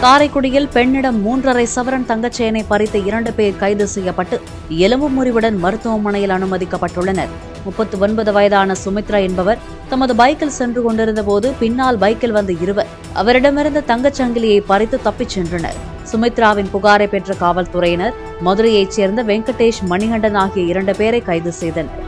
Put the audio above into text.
காரைக்குடியில் பெண்ணிடம் 3.5 சவரன் தங்கச்செயினை பறித்த 2 பேர் கைது செய்யப்பட்டு எலும்பு முறிவுடன் மருத்துவமனையில் அனுமதிக்கப்பட்டுள்ளனர். 39 வயதான சுமித்ரா என்பவர் தமது பைக்கில் சென்று கொண்டிருந்த போது பின்னால் பைக்கில் வந்த இருவர் அவரிடமிருந்த தங்கச்சங்கிலியை பறித்து தப்பிச் சென்றனர். சுமித்ராவின் புகாரை பெற்ற காவல்துறையினர் மதுரையைச் சேர்ந்த வெங்கடேஷ், மணிகண்டன் ஆகிய 2 பேரை கைது செய்தனர்.